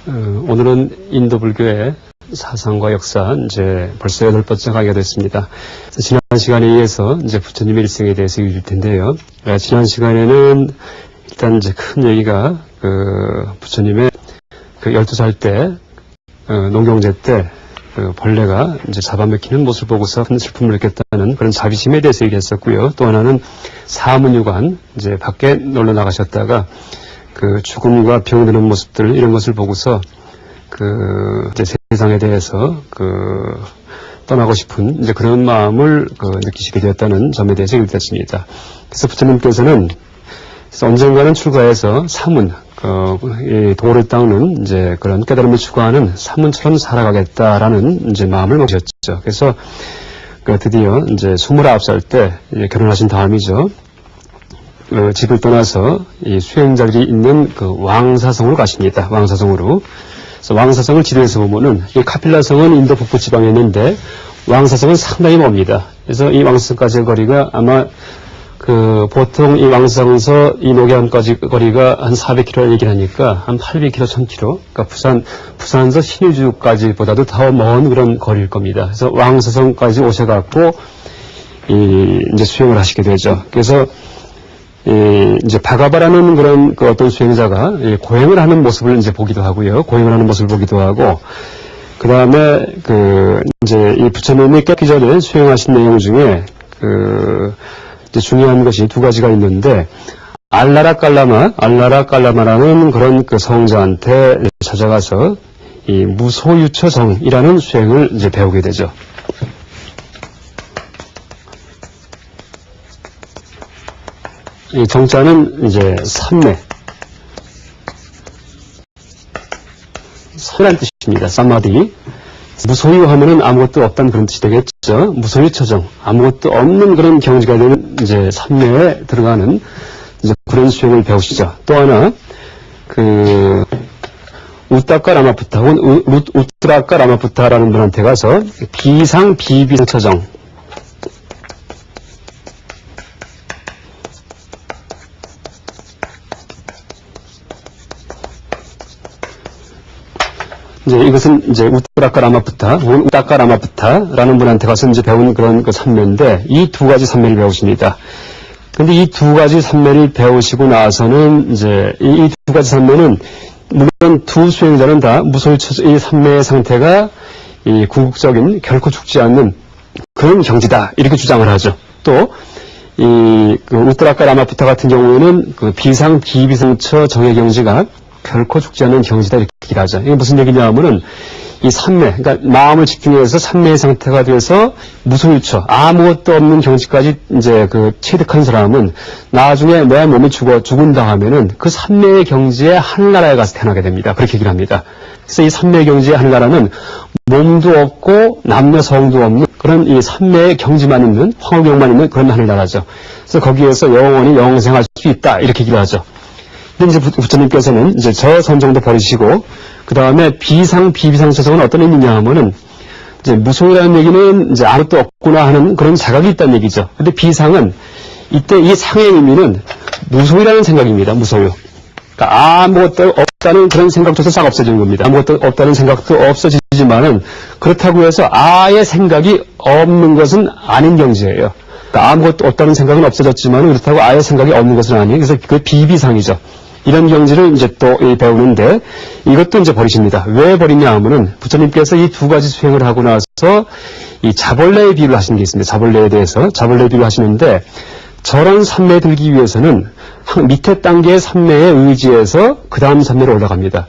오늘은 인도 불교의 사상과 역사, 이제 벌써 8번째 강의가 됐습니다. 지난 시간에 이어서 이제 부처님의 일생에 대해서 얘기해 줄 텐데요. 지난 시간에는 일단 이제 큰 얘기가 부처님의 12살 때, 농경제 때, 벌레가 이제 잡아먹히는 모습을 보고서 큰 슬픔을 느꼈다는 그런 자비심에 대해서 얘기했었고요. 또 하나는 사문유관, 이제 밖에 놀러 나가셨다가 죽음과 병드는 모습들, 이런 것을 보고서 이제 세상에 대해서 떠나고 싶은 이제 그런 마음을 느끼시게 되었다는 점에 대해서 얘기했습니다. 그래서 부처님께서는 언젠가는 출가해서 사문, 이 도를 닦는 이제 그런 깨달음을 추구하는 사문처럼 살아가겠다라는 이제 마음을 먹으셨죠. 그래서 드디어 이제 29살 때 결혼하신 다음이죠. 집을 떠나서 이 수행자들이 있는 왕사성으로 가십니다. 왕사성으로. 그래서 왕사성을 지도에서 보면은 이 카필라성은 인도 북부 지방에 있는데 왕사성은 상당히 멉니다. 그래서 이 왕사성까지의 거리가 아마 보통 이 왕사성에서 이 녹양까지 거리가 한 400km 얘기를 하니까 한 800km, 1000km. 그러니까 부산에서 신의주까지보다도 더 먼 그런 거리일 겁니다. 그래서 왕사성까지 오셔갖고 이제 수행을 하시게 되죠. 그래서 이제 바가바라는 그런 어떤 수행자가 고행을 하는 모습을 이제 보기도 하고요. 고행을 하는 모습을 보기도 하고, 그 다음에 이제 이 부처님이 깨기 전에 수행하신 내용 중에 이제 중요한 것이 두 가지가 있는데, 알라라 깔라마라는 그런 성자한테 찾아가서 이 무소유처정이라는 수행을 이제 배우게 되죠. 이 정자는 이제 삼매. 선이라는 뜻입니다. 사마디. 무소유 하면은 아무것도 없다는 그런 뜻이 되겠죠. 무소유처정. 아무것도 없는 그런 경지가 되는 이제 삼매에 들어가는 이제 그런 수행을 배우시죠. 또 하나, 우따까 라마푸타, 혹은 우트라까 라마푸타라는 분한테 가서 비상, 비비상처정. 이제 이것은 이제 우트라까 라마푸타, 혹은 우따까 라마푸타라는 분한테 가서 이제 배운 그런 삼매인데, 이 두 가지 삼매를 배우십니다. 근데 이 두 가지 삼매를 배우시고 나서는 이제 이 두 가지 삼매는 물론 두 수행자는 다 무소유처, 이 삼매의 상태가 이 궁극적인 결코 죽지 않는 그런 경지다. 이렇게 주장을 하죠. 또, 우트라까 라마푸타 같은 경우에는 비상, 비비상처 정의 경지가 결코 죽지 않는 경지다 이렇게 얘기를 하죠. 이게 무슨 얘기냐 하면은 이 삼매, 그러니까 마음을 집중해서 삼매의 상태가 돼서 무소유처, 아무것도 없는 경지까지 이제 체득한 사람은 나중에 내 몸이 죽은다 하면은 그 삼매의 경지에 하늘나라에 가서 태어나게 됩니다. 그렇게 얘기를 합니다. 그래서 이 삼매의 경지의 하늘나라는 몸도 없고 남녀 성도 없는 그런 이 삼매의 경지만 있는, 황홀경만 있는 그런 하늘나라죠. 그래서 거기에서 영원히 영생할 수 있다 이렇게 얘기를 하죠. 근데 이제 부처님께서는 이제 저 선정도 버리시고, 그 다음에 비상, 비비상처정은 어떤 의미냐 하면은, 이제 무소유라는 얘기는 이제 아무것도 없구나 하는 그런 자각이 있다는 얘기죠. 근데 비상은, 이때 이 상의 의미는 무소유라는 생각입니다. 무소유. 그러니까 아무것도 없다는 그런 생각조차 싹 없어지는 겁니다. 아무것도 없다는 생각도 없어지지만은, 그렇다고 해서 아예 생각이 없는 것은 아닌 경지예요. 그러니까 아무것도 없다는 생각은 없어졌지만, 그렇다고 아예 생각이 없는 것은 아니에요. 그래서 그 비비상이죠. 이런 경지를 이제 또 배우는데 이것도 이제 버리십니다. 왜 버리냐 하면은 부처님께서 이 두 가지 수행을 하고 나서 이 자벌레의 비유를 하시는 게 있습니다. 자벌레에 대해서 자벌레의 비유를 하시는데 저런 삼매에 들기 위해서는 밑에 단계의 삼매에 의지해서 그 다음 삼매로 올라갑니다.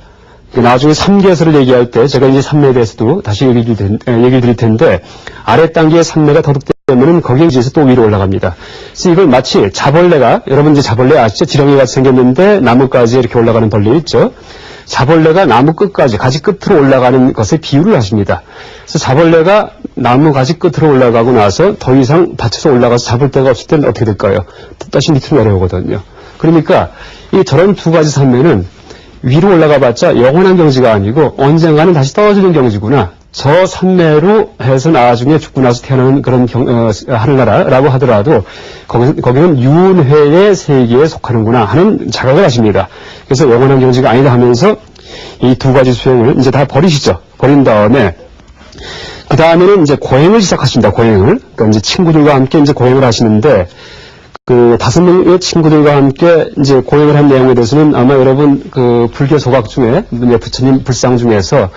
나중에 삼계설을 얘기할 때 제가 이제 삼매에 대해서도 다시 얘기 드릴 텐데 아래 단계의 삼매가 더득되면은 거기에 의지해서 또 위로 올라갑니다. 그래서 이걸 마치 자벌레가, 여러분 이제 자벌레 아시죠? 지렁이 같이 생겼는데 나무까지 이렇게 올라가는 벌레 있죠? 자벌레가 나무 끝까지, 가지 끝으로 올라가는 것에 비유를 하십니다. 그래서 자벌레가 나무 가지 끝으로 올라가고 나서 더 이상 받쳐서 올라가서 잡을 데가 없을 때는 어떻게 될까요? 다시 밑으로 내려오거든요. 그러니까 이 저런 두 가지 삼매는 위로 올라가 봤자 영원한 경지가 아니고 언젠가는 다시 떨어지는 경지구나. 저 삼매로 해서 나중에 죽고 나서 태어나는 그런 하늘나라라고 하더라도 거기는 윤회의 세계에 속하는구나 하는 자각을 하십니다. 그래서 영원한 경지가 아니다 하면서 이 두 가지 수행을 이제 다 버리시죠. 버린 다음에 그 다음에는 이제 고행을 시작하십니다. 고행을. 그러니까 이제 친구들과 함께 이제 고행을 하시는데 그 5명의 친구들과 함께 이제 고행을 한 내용에 대해서는 아마 여러분 그 불교 소각 중에 이제 부처님 불상 중에서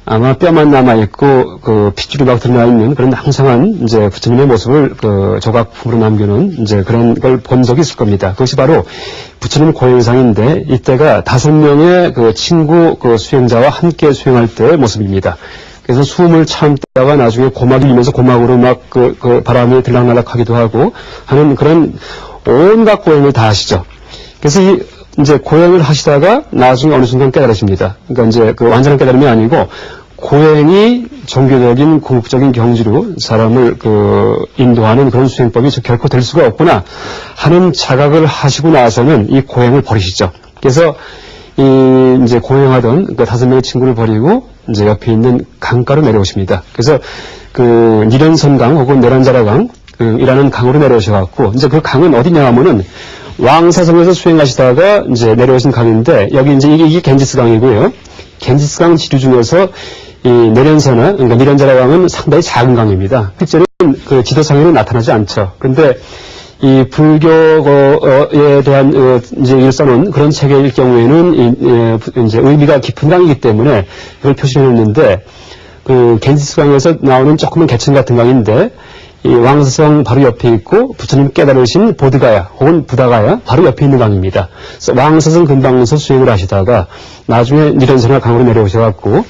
아마 뼈만 남아있고, 핏줄이 막 드러나 있는 그런 항상한 이제 부처님의 모습을 조각품으로 남겨놓은 이제 그런 걸 본 적이 있을 겁니다. 그것이 바로 부처님 고행상인데, 이때가 5명의 친구 수행자와 함께 수행할 때의 모습입니다. 그래서 숨을 참다가 나중에 고막이 일면서 고막으로 막 바람이 들락날락 하기도 하고 하는 그런 온갖 고행을 다 하시죠. 그래서 이제 고행을 하시다가 나중에 어느 순간 깨달으십니다. 그러니까 이제 완전한 깨달음이 아니고 고행이 종교적인 궁극적인 경지로 사람을 인도하는 그런 수행법이 결코 될 수가 없구나 하는 자각을 하시고 나서는 이 고행을 버리시죠. 그래서 이제 고행하던 5명의 친구를 버리고 이제 옆에 있는 강가로 내려오십니다. 그래서 니련선강 혹은 내란자라강 이라는 강으로 내려오셔갖고 이제 그 강은 어디냐 하면은 왕사성에서 수행하시다가 이제 내려오신 강인데 여기 이제 이게 겐지스 강이고요. 겐지스 강 지류 중에서 이 내련사나 그러니까 니련자라 강은 상당히 작은 강입니다. 실제로는 지도상에는 나타나지 않죠. 그런데 이 불교에 대한 이제 일서는 그런 체계일 경우에는 이제 의미가 깊은 강이기 때문에 이걸 표시해 놓는데 겐지스 강에서 나오는 조그만 개천 같은 강인데 이 왕사성 바로 옆에 있고 부처님 깨달으신 보드가야 혹은 부다가야 바로 옆에 있는 강입니다. 그래서 왕사성 근방에서 수행을 하시다가 나중에 니련선화 강으로 내려오셔갖고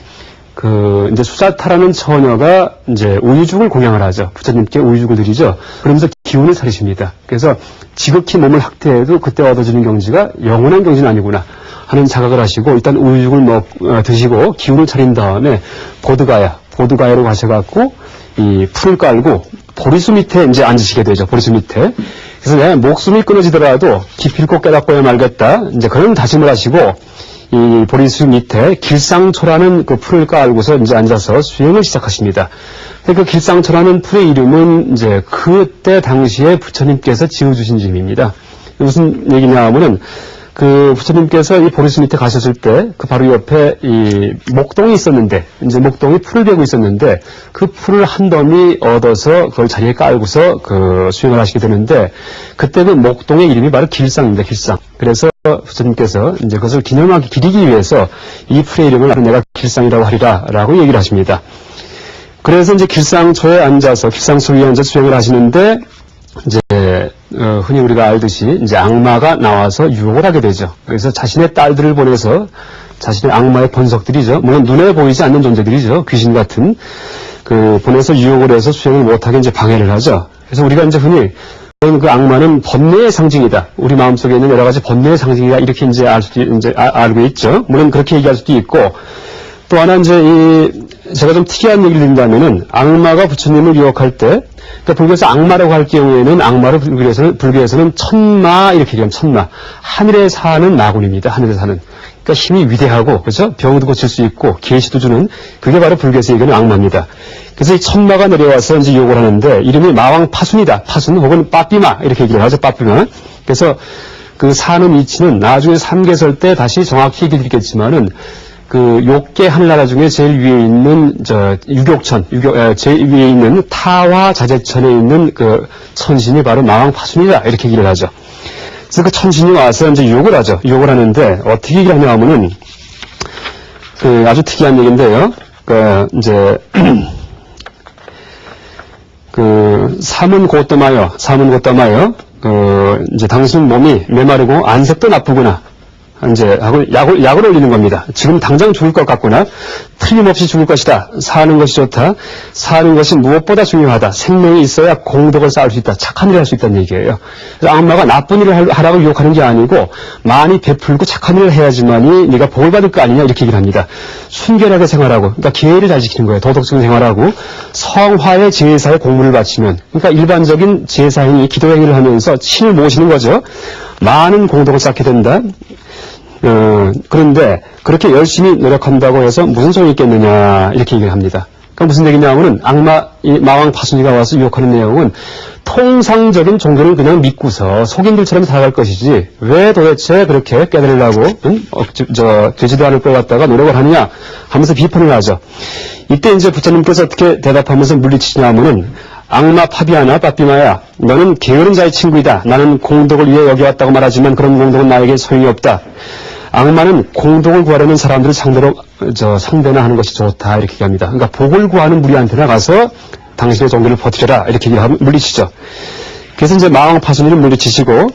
이제 수자타라는 처녀가 이제 우유죽을 공양을 하죠. 부처님께 우유죽을 드리죠. 그러면서 기운을 차리십니다. 그래서 지극히 몸을 학대해도 그때 얻어지는 경지가 영원한 경지는 아니구나 하는 자각을 하시고 일단 우유죽을 드시고 기운을 차린 다음에 보드가야로 가셔갖고 이 풀을 깔고 보리수 밑에 이제 앉으시게 되죠. 보리수 밑에. 그래서 내 목숨이 끊어지더라도 기필코 깨닫고야 말겠다. 이제 그런 다짐을 하시고 이 보리수 밑에 길상초라는 풀을 깔고서 이제 앉아서 수행을 시작하십니다. 그 길상초라는 풀의 이름은 이제 그때 당시에 부처님께서 지어주신 이름입니다. 무슨 얘기냐 하면은 부처님께서 이 보리수 밑에 가셨을 때 바로 옆에 이 목동이 있었는데 이제 목동이 풀을 베고 있었는데 그 풀을 한 더미 얻어서 그걸 자리에 깔고서 수행을 하시게 되는데 그때 그 목동의 이름이 바로 길상입니다. 길상. 그래서 부처님께서 이제 그것을 기리기 위해서 이 풀의 이름을 내가 길상이라고 하리라라고 얘기를 하십니다. 그래서 이제 길상초에 앉아서 길상초 위에 앉아 수행을 하시는데 이제 흔히 우리가 알듯이 이제 악마가 나와서 유혹을 하게 되죠. 그래서 자신의 딸들을 보내서 자신의 악마의 본석들이죠. 물론 눈에 보이지 않는 존재들이죠. 귀신 같은 보내서 유혹을 해서 수행을 못하게 이제 방해를 하죠. 그래서 우리가 이제 흔히 그 악마는 번뇌의 상징이다. 우리 마음속에 있는 여러 가지 번뇌의 상징이다. 이렇게 이제 알고 있죠. 물론 그렇게 얘기할 수도 있고 또 하나 이제 제가 좀 특이한 얘기를 드린다면은 악마가 부처님을 유혹할 때 그러니까 불교에서 악마라고 할 경우에는 악마를 불교에서는 천마 이렇게 얘기하면 천마. 하늘에 사는 마군입니다. 하늘에 사는. 그러니까 힘이 위대하고 그렇죠? 병도 고칠 수 있고 계시도 주는 그게 바로 불교에서 얘기하는 악마입니다. 그래서 이 천마가 내려와서 이제 유혹을 하는데 이름이 마왕 파순이다. 파순 혹은 빠삐마 이렇게 얘기를 하죠. 빠삐마. 그래서 사는 위치는 나중에 삼계설 때 다시 정확히 얘기 드리겠지만은 욕계 하늘나라 중에 제일 위에 있는 유격천, 제일 위에 있는 타화 자재천에 있는 천신이 바로 마왕 파순이다 이렇게 얘기를 하죠. 그래서 그 천신이 와서 이제 유혹을 하죠. 유혹을 하는데 어떻게 얘기를 하냐 하면은 아주 특이한 얘기인데요. 이제 사문 곧떠마여 이제 당신 몸이 메마르고 안색도 나쁘구나. 이제 약을 올리는 겁니다. 지금 당장 죽을 것 같구나. 틀림없이 죽을 것이다. 사는 것이 좋다. 사는 것이 무엇보다 중요하다. 생명이 있어야 공덕을 쌓을 수 있다. 착한 일을 할 수 있다는 얘기예요. 그래서 악마가 나쁜 일을 하라고 유혹하는 게 아니고 많이 베풀고 착한 일을 해야지만이 네가 복을 받을 거 아니냐 이렇게 얘기를 합니다. 순결하게 생활하고 그러니까 계율을 잘 지키는 거예요. 도덕적인 생활하고 성화의 제사에 공물을 바치면 그러니까 일반적인 제사행위 기도행위를 하면서 신을 모시는 거죠. 많은 공덕을 쌓게 된다. 그런데 그렇게 열심히 노력한다고 해서 무슨 소용이 있겠느냐 이렇게 얘기를 합니다. 그러니까 무슨 얘기냐면은 이 마왕 파순이가 와서 유혹하는 내용은 통상적인 종교를 그냥 믿고서 속인들처럼 살아갈 것이지 왜 도대체 그렇게 깨달으려고 되지도 않을 걸 갖다가 노력을 하느냐 하면서 비판을 하죠. 이때 이제 부처님께서 어떻게 대답하면서 물리치냐면은 악마 파비아나 빠삐마야 너는 게으른 자의 친구이다. 나는 공덕을 위해 여기 왔다고 말하지만 그런 공덕은 나에게 소용이 없다. 악마는 공덕을 구하려는 사람들을 상대나 하는 것이 좋다. 이렇게 얘기합니다. 그러니까 복을 구하는 무리한테나 가서 당신의 종교를 버티려라. 이렇게 얘기하면 물리치죠. 그래서 이제 마왕 파순이를 물리치시고,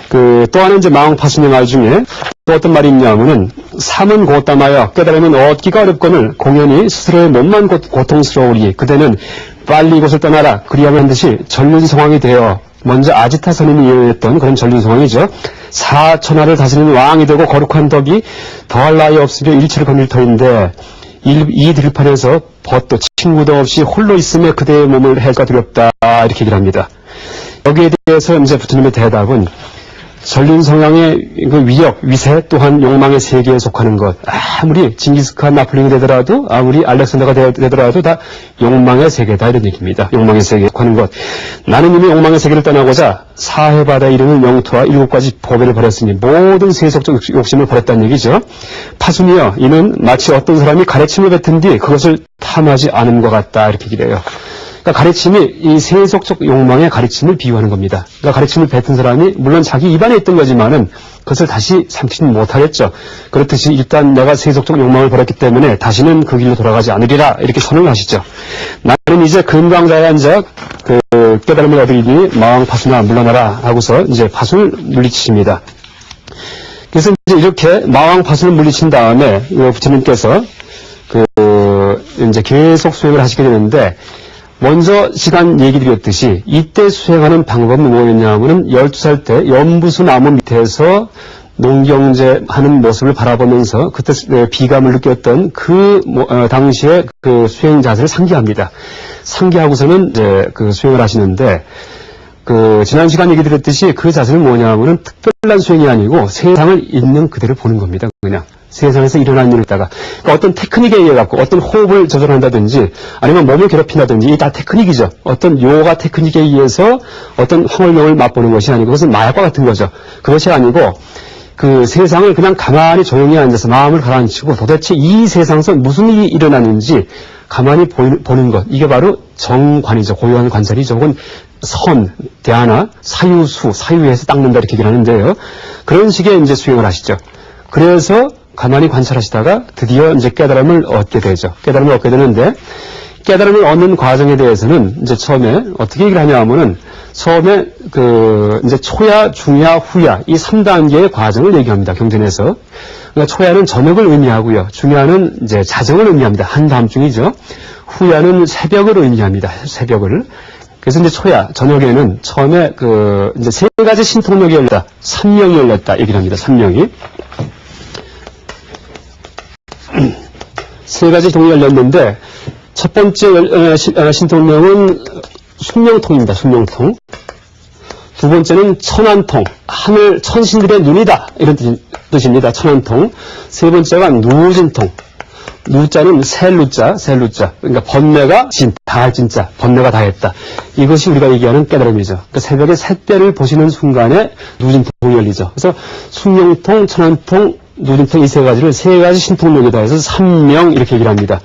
또 하나 이제 마왕 파순이 말 중에 또 어떤 말이 있냐면은, 삼은 곧담하여 깨달으면 얻기가 어렵거늘 공연히 스스로의 몸만 고통스러우리 그대는 빨리 이곳을 떠나라. 그리하면 반드시 전륜성왕이 되어 먼저 아지타 선임이 이어했던 그런 전륜성왕이죠. 사천하를 다스리는 왕이 되고 거룩한 덕이 더할 나위 없으며 일체를 거닐 터인데 이 들판에서 벗도 친구도 없이 홀로 있으며 그대의 몸을 해가 두렵다. 이렇게 얘기를 합니다. 여기에 대해서 이제 부처님의 대답은 전륜성왕의 그 위력, 위세 또한 욕망의 세계에 속하는 것. 아무리 징기스칸 나폴레옹이 되더라도 아무리 알렉산더가 되더라도 다 욕망의 세계다 이런 얘기입니다. 욕망의 세계에 속하는 것. 나는 이미 욕망의 세계를 떠나고자 사해바다에 이르는 영토와 7가지 보배를 버렸으니 모든 세속적 욕심을 버렸다는 얘기죠. 파순이여 이는 마치 어떤 사람이 가래침을 뱉은 뒤 그것을 탐하지 않은 것 같다 이렇게 얘기해요. 그러니까 가르침이 이 세속적 욕망의 가르침을 비유하는 겁니다. 그러니까 가르침을 뱉은 사람이 물론 자기 입안에 있던 거지만은 그것을 다시 삼키지는 못하겠죠. 그렇듯이 일단 내가 세속적 욕망을 버렸기 때문에 다시는 그 길로 돌아가지 않으리라 이렇게 선언을 하시죠. 나는 이제 금강자에 앉아 깨달음을 얻으리니 마왕 파순아 물러나라 하고서 이제 파순을 물리치십니다. 그래서 이제 이렇게 마왕 파순을 물리친 다음에 부처님께서 이제 계속 수행을 하시게 되는데. 먼저 시간 얘기 드렸듯이 이때 수행하는 방법은 뭐였냐면은 12살 때 연부수 나무 밑에서 농경제 하는 모습을 바라보면서 그때 비감을 느꼈던 당시에 그 수행 자세를 상기합니다. 상기하고서는 이제 수행을 하시는데 지난 시간 얘기 드렸듯이 그 자세는 뭐냐면은 특별한 수행이 아니고 세상을 있는 그대로 보는 겁니다. 그냥. 세상에서 일어난 일을 있다가 그러니까 어떤 테크닉에 의해 갖고 어떤 호흡을 조절한다든지 아니면 몸을 괴롭힌다든지 이게 다 테크닉이죠. 어떤 요가 테크닉에 의해서 어떤 황홀명을 맛보는 것이 아니고 그것은 마약과 같은 거죠. 그것이 아니고 세상을 그냥 가만히 조용히 앉아서 마음을 가라앉히고 도대체 이 세상에서 무슨 일이 일어나는지 가만히 보는 것. 이게 바로 정관이죠. 고요한 관찰이죠. 혹은 선, 대하나, 사유수, 사유에서 닦는다 이렇게 얘기를 하는데요. 그런 식의 이제 수행을 하시죠. 그래서 가만히 관찰하시다가 드디어 이제 깨달음을 얻게 되죠. 깨달음을 얻게 되는데 깨달음을 얻는 과정에 대해서는 이제 처음에 어떻게 얘기를 하냐 하면은 처음에 이제 초야, 중야, 후야 이 3단계의 과정을 얘기합니다. 경전에서. 그러니까 초야는 저녁을 의미하고요. 중야는 이제 자정을 의미합니다. 한밤중이죠. 후야는 새벽을 의미합니다. 새벽을. 그래서 이제 초야, 저녁에는 처음에 이제 3가지 신통력이 열렸다. 3명이 열렸다. 얘기를 합니다. 3명이. 3가지 통이 열렸는데 첫 번째 신통력은 숙명통입니다. 숙명통. 두 번째는 천안통. 하늘 천신들의 눈이다. 이런 뜻입니다. 천안통. 세 번째가 누진통. 누자는 셀루자. 그러니까 번뇌가 다할 진짜. 번뇌가 다했다. 이것이 우리가 얘기하는 깨달음이죠. 그러니까 새벽에 샛별을 보시는 순간에 누진통이 열리죠. 그래서 숙명통, 천안통, 누진통 이 3가지를 3가지 신통력이다 해서 3명 이렇게 얘기를 합니다.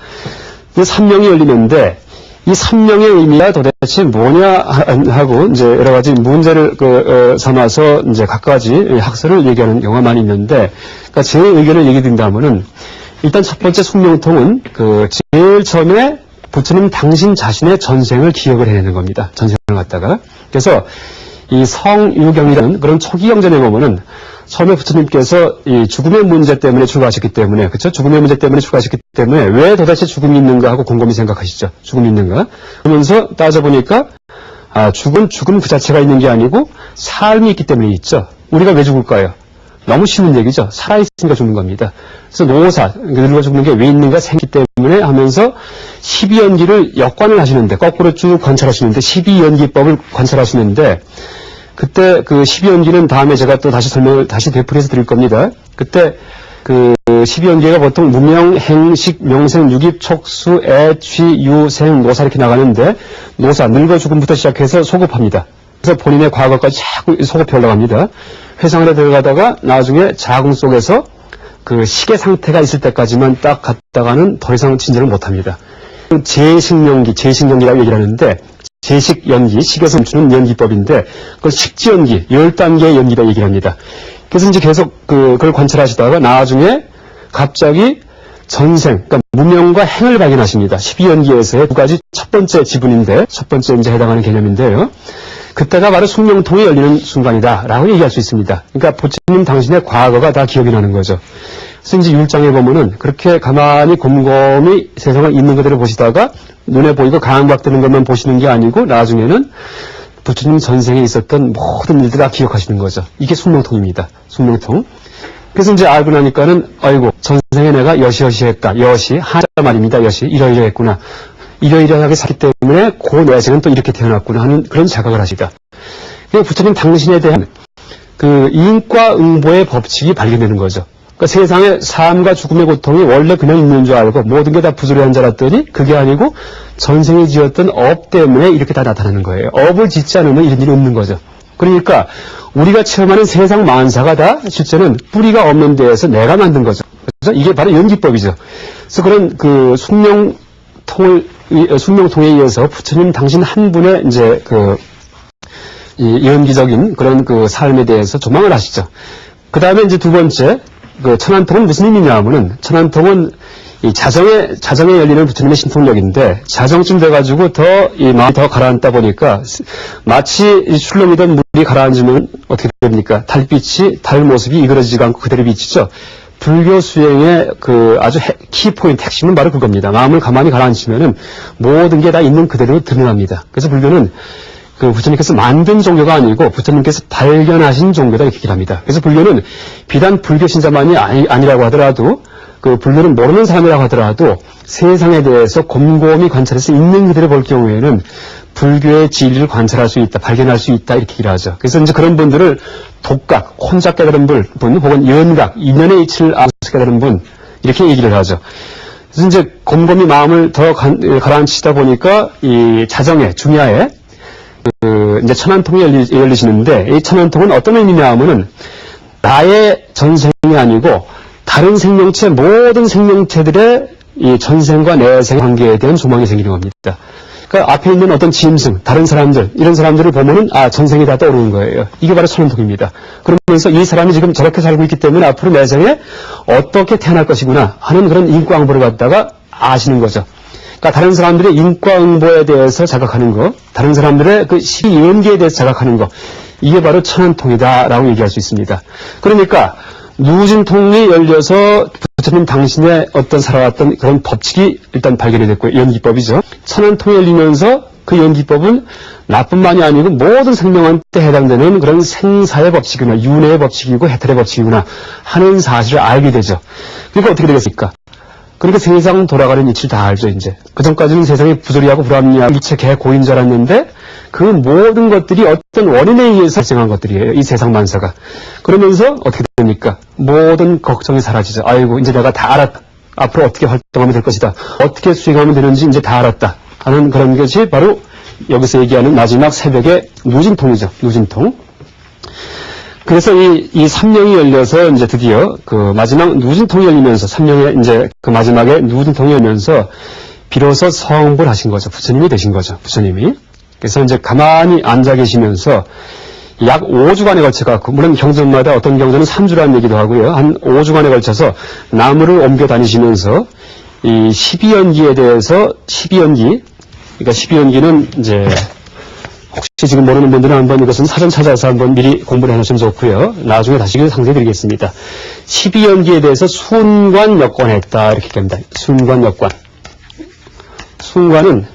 이 3명이 열리는데 이 3명의 의미가 도대체 뭐냐 하고 이제 여러 가지 문제를 삼아서 이제 각가지 학설을 얘기하는 경우가 많이 있는데 그러니까 제 의견을 얘기 드린다면은 일단 첫 번째 숙명통은 제일 처음에 부처님 당신 자신의 전생을 기억을 해내는 겁니다. 전생을 갖다가. 그래서 이 성유경이라는 그런 초기 경전에 보면은 처음에 부처님께서 이 죽음의 문제 때문에 출가하셨기 때문에, 그렇죠? 죽음의 문제 때문에 출가하셨기 때문에 왜 도대체 죽음이 있는가 하고 곰곰이 생각하시죠. 죽음이 있는가? 그러면서 따져보니까 죽음 그 자체가 있는 게 아니고 삶이 있기 때문에 있죠. 우리가 왜 죽을까요? 너무 쉬운 얘기죠. 살아있으니까 죽는 겁니다. 그래서 노사, 늙어 죽는 게 왜 있는가 생기 때문에 하면서 12연기를 역관을 하시는데, 거꾸로 쭉 관찰하시는데, 12연기법을 관찰하시는데, 그때 12연기는 다음에 제가 또 다시 설명을 다시 되풀이해서 드릴 겁니다. 그때 그 12연계가 보통 무명, 행식, 명생, 유깁, 촉수, 애, 취, 유, 생, 노사 이렇게 나가는데 노사, 늙어 죽음부터 시작해서 소급합니다. 그래서 본인의 과거까지 자꾸 소급해 올라갑니다. 회상에 들어가다가 나중에 자궁 속에서 그 식의 상태가 있을 때까지만 딱 갔다가는 더 이상 진전을 못합니다. 제식연기라고 얘기를 하는데 제식연기, 식에서 멈추는 연기법인데 그걸 식지연기, 10단계의 연기다 얘기를 합니다. 그래서 이제 계속 그걸 관찰하시다가 나중에 갑자기 전생, 그러니까 무명과 행을 발견하십니다. 12연기에서의 두 가지 첫 번째 지분인데, 첫 번째 이제 해당하는 개념인데요. 그때가 바로 숙명통이 열리는 순간이다라고 얘기할 수 있습니다. 그러니까 부처님 당신의 과거가 다 기억이 나는 거죠. 그래서 이제 율장에 보면은 그렇게 가만히 곰곰이 세상을 있는 그대로 보시다가 눈에 보이고 감각되는 것만 보시는 게 아니고 나중에는 부처님 전생에 있었던 모든 일들 다 기억하시는 거죠. 이게 숙명통입니다. 숙명통. 그래서 이제 알고 나니까는 아이고 전생에 내가 여시여시했다. 여시 한자 말입니다. 여시 이러이러했구나. 이러이러하게 살기 때문에 그 내생은 또 이렇게 태어났구나 하는 그런 자각을 하시다. 그러니까 부처님 당신에 대한 그 인과응보의 법칙이 발견되는 거죠. 그러니까 세상에 삶과 죽음의 고통이 원래 그냥 있는 줄 알고 모든 게 다 부조리한 줄 알았더니 그게 아니고 전생에 지었던 업 때문에 이렇게 다 나타나는 거예요. 업을 짓지 않으면 이런 일이 없는 거죠. 그러니까 우리가 체험하는 세상 만사가 다 실제는 뿌리가 없는 데에서 내가 만든 거죠. 그래서 이게 바로 연기법이죠. 그래서 그런 그 숙명통에 의해서 부처님 당신 한 분의 이제 이 연기적인 그런 그 삶에 대해서 조망을 하시죠. 그 다음에 이제 두 번째, 그 천안통은 무슨 의미냐 하면은, 천안통은 이 자정에 열리는 부처님의 신통력인데, 자정쯤 돼가지고 이 마음이 더 가라앉다 보니까, 마치 이 출렁이던 물이 가라앉으면 어떻게 됩니까? 달 모습이 이그러지지가 않고 그대로 비치죠. 불교 수행의 그 아주 키포인트, 핵심은 바로 그겁니다. 마음을 가만히 가라앉히면은 모든 게 다 있는 그대로 드러납니다. 그래서 불교는 그 부처님께서 만든 종교가 아니고 부처님께서 발견하신 종교다 이렇게 얘기를 합니다. 그래서 불교는 비단 불교 신자만이 아니라고 하더라도 그 불교는 모르는 사람이라고 하더라도 세상에 대해서 곰곰이 관찰해서 있는 그대로 볼 경우에는 불교의 진리를 관찰할 수 있다, 발견할 수 있다 이렇게 얘기를 하죠. 그래서 이제 그런 분들을 독각, 혼자 깨달은 분 혹은 연각, 인연의 이치를 알아서 깨달은 분 이렇게 얘기를 하죠. 그래서 이제 곰곰이 마음을 더 가라앉히다 보니까 이 자정에 중야에 이제 천안통이 열리시는데 이 천안통은 어떤 의미냐 하면은 나의 전생이 아니고 다른 생명체 모든 생명체들의 이 전생과 내생 관계에 대한 조망이 생기는 겁니다. 그러니까 앞에 있는 어떤 짐승, 다른 사람들, 이런 사람들을 보면은 전생이 다 떠오르는 거예요. 이게 바로 천안통입니다. 그러면서 이 사람이 지금 저렇게 살고 있기 때문에 앞으로 내생에 어떻게 태어날 것이구나 하는 그런 인과응보를 갖다가 아시는 거죠. 그러니까 다른 사람들의 인과응보에 대해서 자각하는 거, 다른 사람들의 그 시연기에 대해서 자각하는 거, 이게 바로 천안통이다라고 얘기할 수 있습니다. 그러니까 누진통이 열려서 부처님 당신의 어떤 살아왔던 그런 법칙이 일단 발견이 됐고요. 연기법이죠. 천안통이 열리면서 그 연기법은 나뿐만이 아니고 모든 생명한테 해당되는 그런 생사의 법칙이구나, 윤회의 법칙이고 해탈의 법칙이구나 하는 사실을 알게 되죠. 그러니까 어떻게 되겠습니까? 그러니까 세상 돌아가는 이치를 다 알죠, 이제. 그 전까지는 세상이 부조리하고 불합리하고 이체 개고인 줄 알았는데, 그 모든 것들이 어떤 원인에 의해서 발생한 것들이에요, 이 세상 만사가. 그러면서 어떻게 됩니까? 모든 걱정이 사라지죠. 아이고, 이제 내가 다 알았다. 앞으로 어떻게 활동하면 될 것이다. 어떻게 수행하면 되는지 이제 다 알았다. 하는 그런 것이 바로 여기서 얘기하는 마지막 새벽의 누진통이죠, 누진통. 그래서 이 삼령이 열려서 이제 드디어 그 마지막 누진통이 열리면서 삼령의 이제 그 마지막에 누진통이 열면서 비로소 성불 하신 거죠. 부처님이 되신 거죠. 부처님이. 그래서 이제 가만히 앉아 계시면서 약 5주간에 걸쳐갖고, 물론 경전마다 어떤 경전은 3주라는 얘기도 하고요. 한 5주간에 걸쳐서 나무를 옮겨 다니시면서 이 12연기에 대해서 12연기, 그러니까 12연기는 이제 혹시 지금 모르는 분들은 한번 이것은 사전 찾아서 한번 미리 공부를 해놓으시면 좋고요. 나중에 다시 상세드리겠습니다. 12연기에 대해서 순관역관했다 이렇게 얘기합니다. 순관역관. 순관은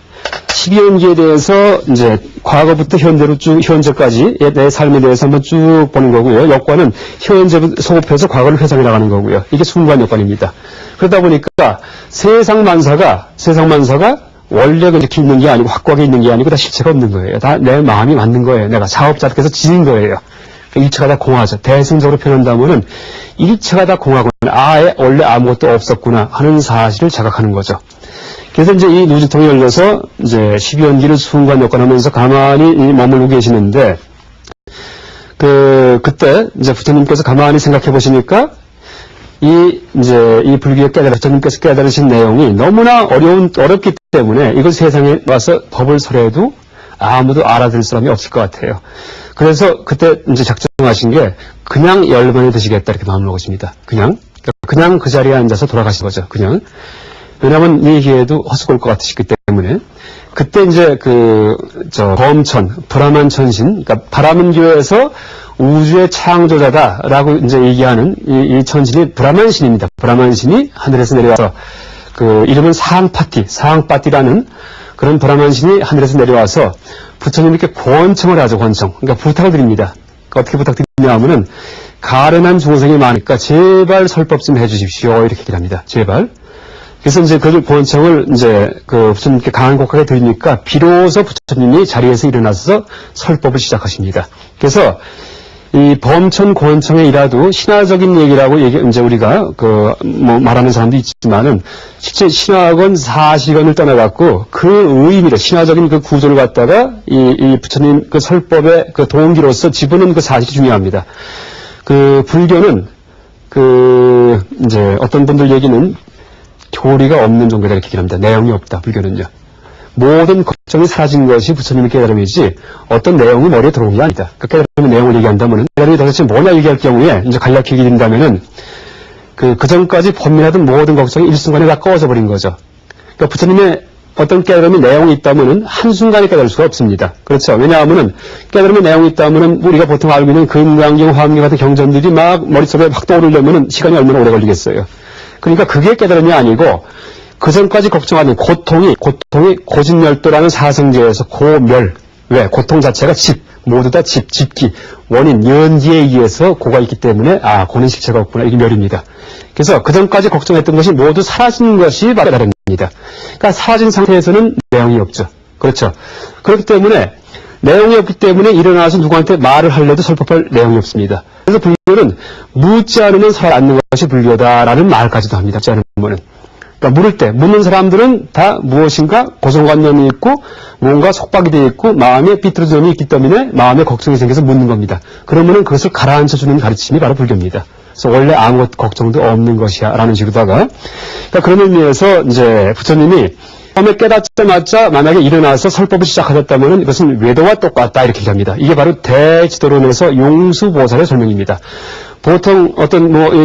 12연기에 대해서 이제 과거부터 현재로 쭉 현재까지 내 삶에 대해서 한번 쭉 보는 거고요. 역관은 현재부터 소급해서 과거를 회상해 나가는 거고요. 이게 순관역관입니다. 그러다 보니까 세상 만사가 원래 그렇게 있는 게 아니고 확고하게 있는 게 아니고 다 실체가 없는 거예요. 다 내 마음이 맞는 거예요. 내가 자업자득해서 지닌 거예요. 일체가 다 공화죠. 대승적으로 표현한다면은 일체가 다 공화구나. 아예 원래 아무것도 없었구나 하는 사실을 자각하는 거죠. 그래서 이제 이 누지통이 열려서 이제 12연기를 순간 엮어나면서 가만히 머물고 계시는데 그때 이제 부처님께서 가만히 생각해 보시니까 이 불교의 부처님께서 깨달으신 내용이 너무나 어렵기 때문에 이걸 세상에 와서 법을 설해도 아무도 알아들 사람이 없을 것 같아요. 그래서 그때 이제 작정하신 게 그냥 열반에 드시겠다 이렇게 마음을 먹으십니다. 그냥 그 자리에 앉아서 돌아가신 거죠. 그냥. 왜냐하면 이 기회도 헛수고일 것 같으시기 때문에. 그때 이제 범천, 브라만 천신, 그러니까 바라문교에서 우주의 창조자다라고 이제 얘기하는 이 천신이 브라만신입니다. 브라만신이 하늘에서 내려와서 이름은 사항파티라는 그런 브라만신이 하늘에서 내려와서 부처님께 권청을 하죠, 권청. 그러니까 부탁을 드립니다. 그러니까 어떻게 부탁드리냐 하면은 가련한 중생이 많으니까 제발 설법 좀 해주십시오. 이렇게 얘기를 합니다. 제발. 그래서 이제 그 권청을 부처님께 강한 곡하게 드리니까 비로소 부처님이 자리에서 일어나서 설법을 시작하십니다. 그래서 이 범천 권청에이라도 신화적인 얘기라고 이제 우리가 말하는 사람도 있지만은 실제 신화건 사실건을 떠나갖고 그 의미를 신화적인 그 구조를 갖다가 이 부처님 그 설법의 그 동기로서 집어넣은 그 사실이 중요합니다. 불교는 이제 어떤 분들 얘기는 교리가 없는 종교다 이렇게 얘기합니다. 내용이 없다. 불교는요. 모든 걱정이 사라진 것이 부처님의 깨달음이지 어떤 내용이 머리에 들어온 게 아니다. 그 깨달음의 내용을 얘기한다면은 깨달음이 도대체 뭐냐 얘기할 경우에 이제 간략히 얘기된다면은 그 전까지 범민하던 모든 걱정이 일순간에 다 꺼져 버린 거죠. 그러니까 부처님의 어떤 깨달음의 내용이 있다면은 한순간에 깨달을 수가 없습니다. 그렇죠. 왜냐하면은 깨달음의 내용이 있다면은 우리가 보통 알고 있는 근광경, 화엄경 같은 경전들이 막 머릿속에 확 떠오르려면은 시간이 얼마나 오래 걸리겠어요. 그러니까 그게 깨달음이 아니고 그 전까지 걱정하는 고통이 고진멸도라는 사성제에서 고멸. 왜? 고통 자체가 모두 다 집기, 원인, 연기에 의해서 고가 있기 때문에 고는 실체가 없구나. 이게 멸입니다. 그래서 그 전까지 걱정했던 것이 모두 사라진 것이 깨달음입니다. 그러니까 사라진 상태에서는 내용이 없죠. 그렇죠. 그렇기 때문에 내용이 없기 때문에 일어나서 누구한테 말을 하려도 설법할 내용이 없습니다. 그래서 불교는 묻지 않으면 살아남는 것이 불교다라는 말까지도 합니다. 묻지 않으면은. 그러니까 묻는 사람들은 다 무엇인가 고정관념이 있고 뭔가 속박이 되어 있고 마음에 삐뚤어짐이 있기 때문에 마음에 걱정이 생겨서 묻는 겁니다. 그러면은 그것을 가라앉혀주는 가르침이 바로 불교입니다. 그래서 원래 아무 걱정도 없는 것이야 라는 식으로다가 그러니까 그런 의미에서 이제 부처님이 처음에 깨닫자마자 만약에 일어나서 설법을 시작하셨다면 이것은 외도와 똑같다 이렇게 얘기합니다. 이게 바로 대지도론에서 용수보살의 설명입니다. 보통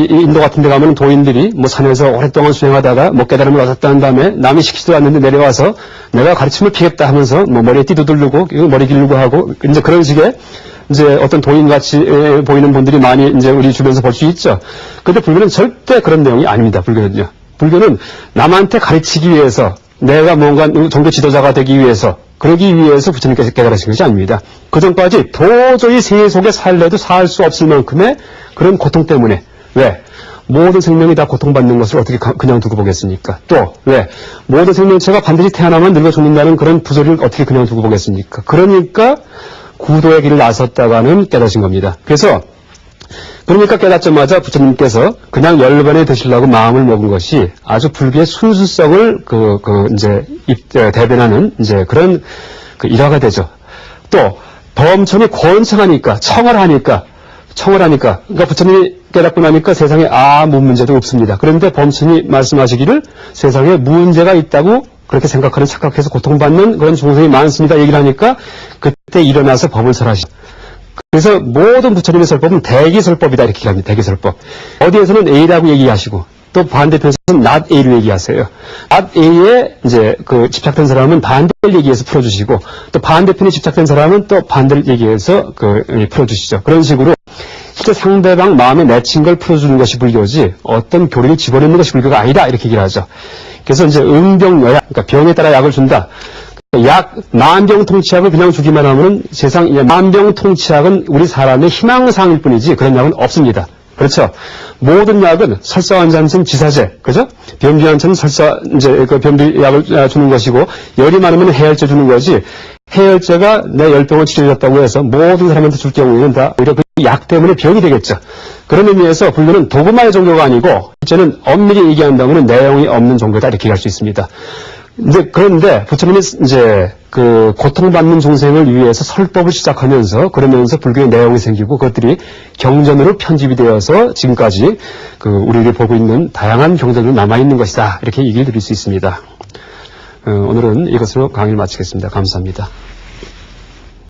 인도 같은 데 가면 도인들이 산에서 오랫동안 수행하다가 깨달음을 얻었다는 다음에 남이 시키지도 않는데 내려와서 내가 가르침을 피겠다 하면서 머리에 띠도 두르고 머리 기르고 하고 이제 그런 식의 이제 어떤 도인같이 보이는 분들이 많이 이제 우리 주변에서 볼 수 있죠. 근데 불교는 절대 그런 내용이 아닙니다. 불교는요. 불교는 남한테 가르치기 위해서 내가 뭔가 종교 지도자가 되기 위해서 그러기 위해서 부처님께서 깨달으신 것이 아닙니다. 그 전까지 도저히 세속에 살래도 살 수 없을 만큼의 그런 고통 때문에 왜? 모든 생명이 다 고통받는 것을 어떻게 그냥 두고 보겠습니까? 또 왜? 모든 생명체가 반드시 태어나면 늙어 죽는다는 그런 부조리를 어떻게 그냥 두고 보겠습니까? 그러니까 구도의 길을 나섰다가는 깨달으신 겁니다. 그러니까 깨닫자마자 부처님께서 그냥 열반에 드시려고 마음을 먹은 것이 아주 불교의 순수성을 이제 대변하는 이제 그런 일화가 되죠. 또 범천이 권청하니까 청을 하니까 그러니까 부처님이 깨닫고 나니까 세상에 아무 문제도 없습니다. 그런데 범천이 말씀하시기를 세상에 문제가 있다고 그렇게 생각하는 착각해서 고통받는 그런 중생이 많습니다. 얘기를 하니까 그때 일어나서 법을 설하시죠. 그래서 모든 부처님의 설법은 대기설법이다 이렇게 얘기합니다. 대기설법. 어디에서는 A라고 얘기하시고 또 반대편에서는 not A로 얘기하세요. not A에 이제 집착된 사람은 반대를 얘기해서 풀어주시고 또 반대편에 집착된 사람은 또 반대를 얘기해서 풀어주시죠. 그런 식으로 실제 상대방 마음에 맺힌 걸 풀어주는 것이 불교지 어떤 교리를 집어넣는 것이 불교가 아니다 이렇게 얘기를 하죠. 그래서 이제 응병여약, 그러니까 병에 따라 약을 준다. 만병통치약을 그냥 주기만 하면 만병통치약은 우리 사람의 희망사항일 뿐이지 그런 약은 없습니다. 그렇죠? 모든 약은 설사환자는 지사제, 그죠? 변비환자는 변비약을 주는 것이고 열이 많으면 해열제 주는 거지 해열제가 내 열병을 치료해줬다고 해서 모든 사람한테 줄 경우에는 다 오히려 그 약 때문에 병이 되겠죠. 그런 의미에서 불교는 도구만의 종교가 아니고 실제는 엄밀히 얘기한다면 내용이 없는 종교다 이렇게 할 수 있습니다. 그런데 부처님이 이제 그 고통받는 중생을 위해서 설법을 시작하면서 그러면서 불교의 내용이 생기고 그것들이 경전으로 편집이 되어서 지금까지 그 우리가 보고 있는 다양한 경전으로 남아있는 것이다. 이렇게 얘기를 드릴 수 있습니다. 오늘은 이것으로 강의를 마치겠습니다. 감사합니다.